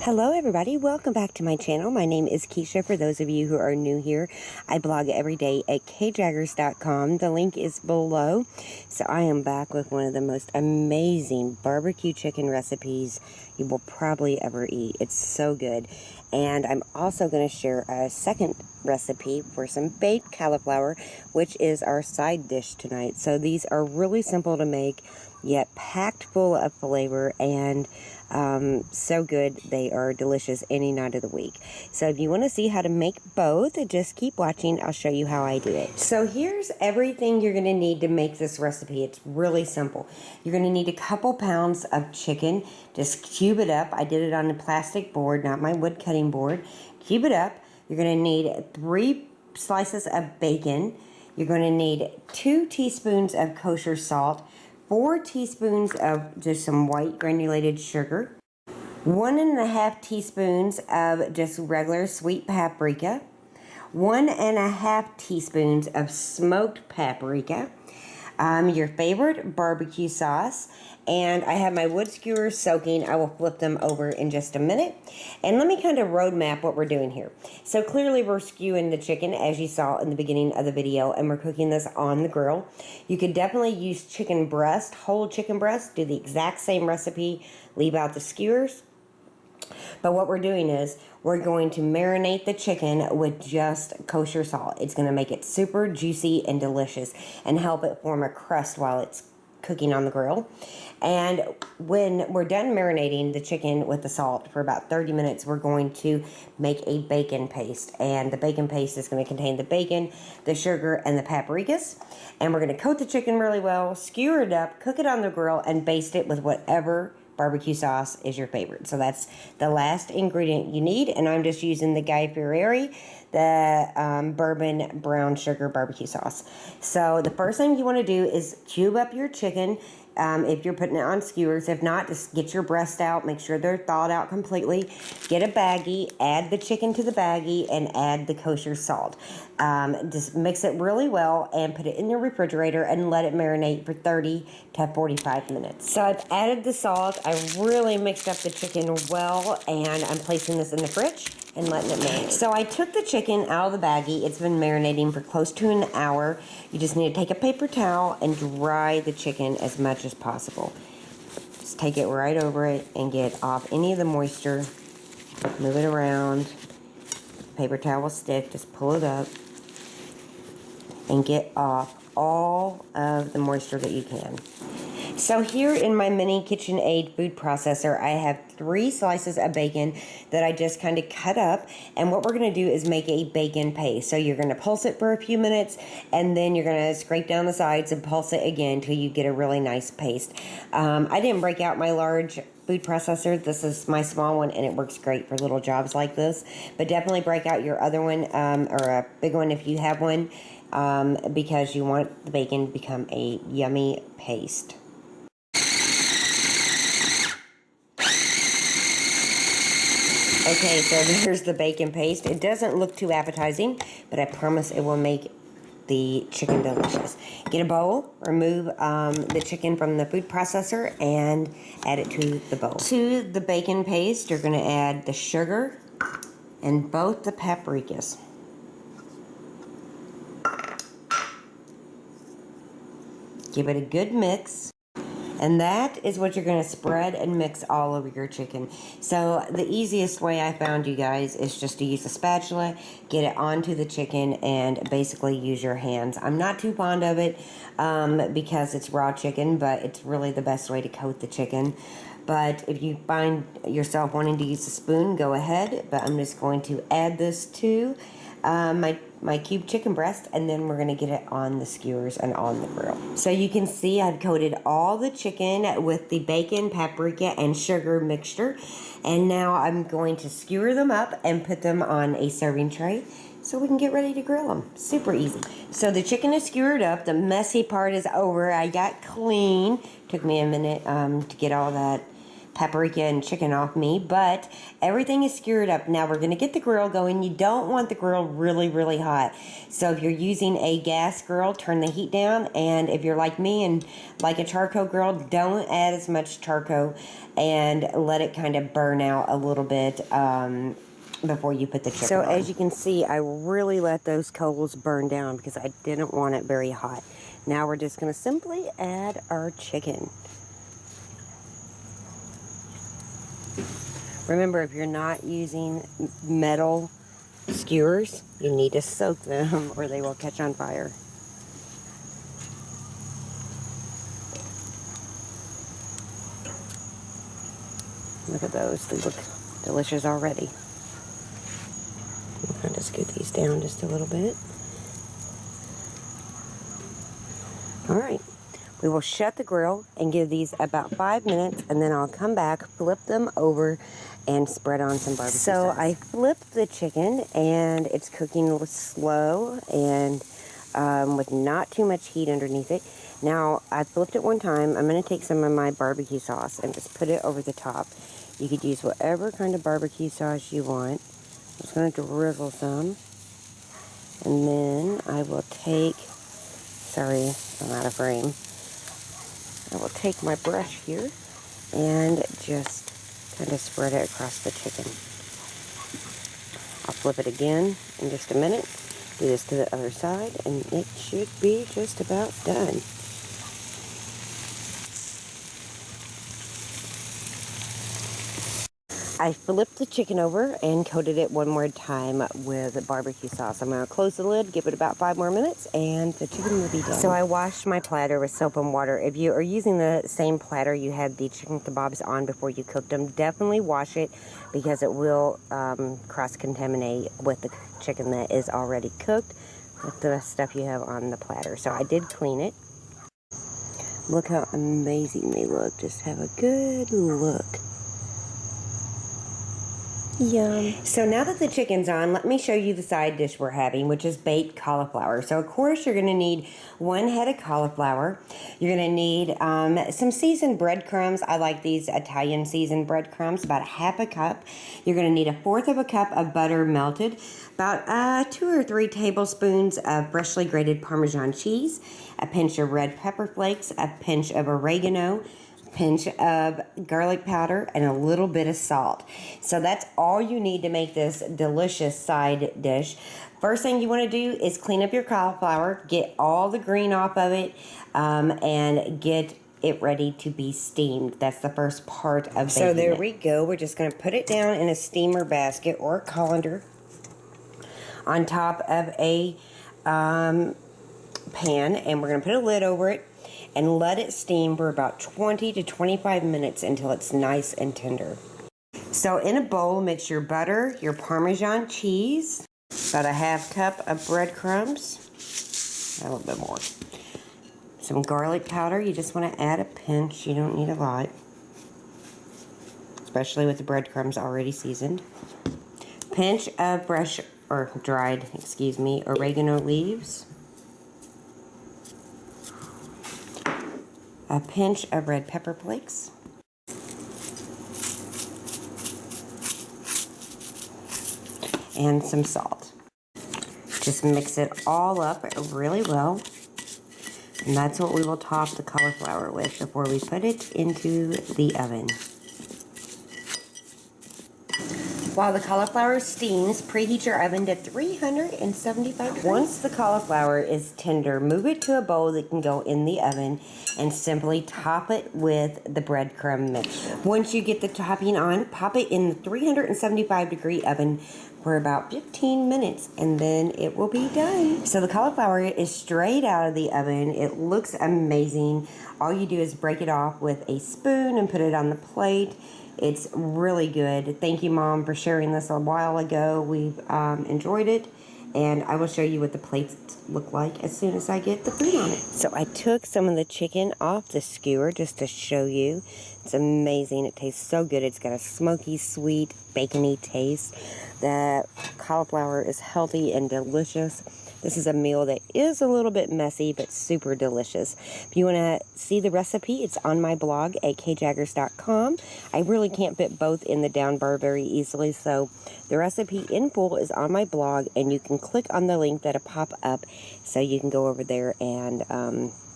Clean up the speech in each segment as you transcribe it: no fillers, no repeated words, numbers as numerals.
Hello everybody, welcome back to my channel. My name is Kisha. For those of you who are new here, I blog every day at kjaggers.com. The link is below. So I am back with one of the most amazing barbecue chicken recipes you will probably ever eat. It's so good. And I'm also going to share a second recipe for some baked cauliflower, which is our side dish tonight. So these are really simple to make, yet packed full of flavor and so good. They are delicious any night of the week. So if you want to see how to make both, just keep watching. I'll show you how I do it. So here's everything you're going to need to make this recipe. It's really simple. You're going to need a couple pounds of chicken. Just cube it up. I did it on a plastic board, not my wood cutting board. Cube it up. You're going to need 3 slices of bacon. You're going to need 2 teaspoons of kosher salt, 4 teaspoons of just some white granulated sugar, 1.5 teaspoons of just regular sweet paprika, 1.5 teaspoons of smoked paprika, your favorite barbecue sauce, and I have my wood skewers soaking. I will flip them over in just a minute. And let me kind of roadmap what we're doing here. So clearly we're skewing the chicken, as you saw in the beginning of the video, and we're cooking this on the grill. You could definitely use chicken breast, whole chicken breast, do the exact same recipe, leave out the skewers. But what we're doing is we're going to marinate the chicken with just kosher salt. It's going to make it super juicy and delicious and help it form a crust while it's cooking on the grill. And when we're done marinating the chicken with the salt for about 30 minutes, we're going to make a bacon paste. And the bacon paste is going to contain the bacon, the sugar, and the paprikas. And we're going to coat the chicken really well, skewer it up, cook it on the grill, and baste it with whatever barbecue sauce is your favorite. So that's the last ingredient you need, and I'm just using the Guy Fieri, the bourbon brown sugar barbecue sauce. So the first thing you want to do is cube up your chicken. If you're putting it on skewers, if not, just get your breast out, make sure they're thawed out completely, get a baggie, add the chicken to the baggie, and add the kosher salt. Just mix it really well and put it in your refrigerator and let it marinate for 30 to 45 minutes. So I've added the salt, I really mixed up the chicken well, and I'm placing this in the fridge and letting it marinate. So I took the chicken out of the baggie. It's been marinating for close to an hour. You just need to take a paper towel and dry the chicken as much as possible. Just take it right over it and get off any of the moisture. Move it around. Paper towel will stick. Just pull it up and get off all of the moisture that you can. So here in my mini KitchenAid food processor, I have 3 slices of bacon that I just kind of cut up. And what we're going to do is make a bacon paste. So you're going to pulse it for a few minutes, and then you're going to scrape down the sides and pulse it again until you get a really nice paste. I didn't break out my large food processor. This is my small one, and it works great for little jobs like this. But definitely break out your other one, or a big one if you have one, because you want the bacon to become a yummy paste. Okay, so there's the bacon paste. It doesn't look too appetizing, but I promise it will make the chicken delicious. Get a bowl, remove the chicken from the food processor, and add it to the bowl. To the bacon paste, you're going to add the sugar and both the paprikas. Give it a good mix. And that is what you're going to spread and mix all over your chicken. So the easiest way I found, you guys, is just to use a spatula, get it onto the chicken, and basically use your hands. I'm not too fond of it because it's raw chicken, but it's really the best way to coat the chicken. But if you find yourself wanting to use a spoon, go ahead. But I'm just going to add this to my cubed chicken breast, and then we're going to get it on the skewers and on the grill. So you can see I've coated all the chicken with the bacon, paprika, and sugar mixture, and now I'm going to skewer them up and put them on a serving tray so we can get ready to grill them. Super easy. So the chicken is skewered up. The messy part is over. I got clean. Took me a minute to get all that paprika and chicken off me, but everything is skewered up. Now we're going to get the grill going. You don't want the grill really, really hot. So if you're using a gas grill, turn the heat down. And if you're like me and like a charcoal grill, don't add as much charcoal and let it kind of burn out a little bit before you put the chicken on. So as you can see, I really let those coals burn down because I didn't want it very hot. Now we're just going to simply add our chicken. Remember, if you're not using metal skewers, you need to soak them or they will catch on fire. Look at those. They look delicious already. I'm going to scoot these down just a little bit. All right. We will shut the grill and give these about 5 minutes, and then I'll come back, flip them over, and spread on some barbecue sauce. So I flipped the chicken, and it's cooking slow and with not too much heat underneath it. Now, I flipped it one time. I'm going to take some of my barbecue sauce and just put it over the top. You could use whatever kind of barbecue sauce you want. I'm just going to drizzle some. And then I will take, sorry, I'm out of frame. I will take my brush here and just kind of spread it across the chicken. I'll flip it again in just a minute. Do this to the other side, and it should be just about done. I flipped the chicken over and coated it one more time with barbecue sauce. I'm going to close the lid, give it about 5 more minutes, and the chicken will be done. So I washed my platter with soap and water. If you are using the same platter you had the chicken kebabs on before you cooked them, definitely wash it because it will cross-contaminate with the chicken that is already cooked with the stuff you have on the platter. So I did clean it. Look how amazing they look. Just have a good look. Yum. So now that the chicken's on, let me show you the side dish we're having, which is baked cauliflower. So of course you're going to need 1 head of cauliflower. You're going to need some seasoned breadcrumbs. I like these Italian seasoned breadcrumbs, about 1/2 cup. You're going to need 1/4 cup of butter melted, about 2 or 3 tablespoons of freshly grated Parmesan cheese, a pinch of red pepper flakes, a pinch of oregano, pinch of garlic powder, and a little bit of salt. So that's all you need to make this delicious side dish. First thing you want to do is clean up your cauliflower, get all the green off of it, and get it ready to be steamed. That's the first part of baking it. So there we go. We're just going to put it down in a steamer basket or a colander on top of a pan, and we're going to put a lid over it and let it steam for about 20 to 25 minutes until it's nice and tender. So in a bowl, mix your butter, your Parmesan cheese, about 1/2 cup of breadcrumbs, a little bit more, some garlic powder. You just want to add a pinch. You don't need a lot, especially with the breadcrumbs already seasoned. Pinch of dried oregano leaves. A pinch of red pepper flakes, and some salt. Just mix it all up really well, and that's what we will top the cauliflower with before we put it into the oven. While the cauliflower steams, preheat your oven to 375 degrees. Once the cauliflower is tender, move it to a bowl that can go in the oven and simply top it with the breadcrumb mixture. Once you get the topping on, pop it in the 375 degree oven for about 15 minutes, and then it will be done. So the cauliflower is straight out of the oven. It looks amazing. All you do is break it off with a spoon and put it on the plate. It's really good. Thank you, Mom, for sharing this a while ago. We've enjoyed it, and I will show you what the plates look like as soon as I get the food on it. So I took some of the chicken off the skewer just to show you. It's amazing. It tastes so good. It's got a smoky, sweet, bacony taste. The cauliflower is healthy and delicious. This is a meal that is a little bit messy, but super delicious. If you want to see the recipe, it's on my blog at kjaggers.com. I really can't fit both in the down bar very easily, so the recipe in full is on my blog, and you can click on the link that'll pop up so you can go over there and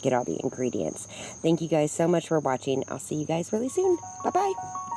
get all the ingredients. Thank you guys so much for watching. I'll see you guys really soon. Bye-bye.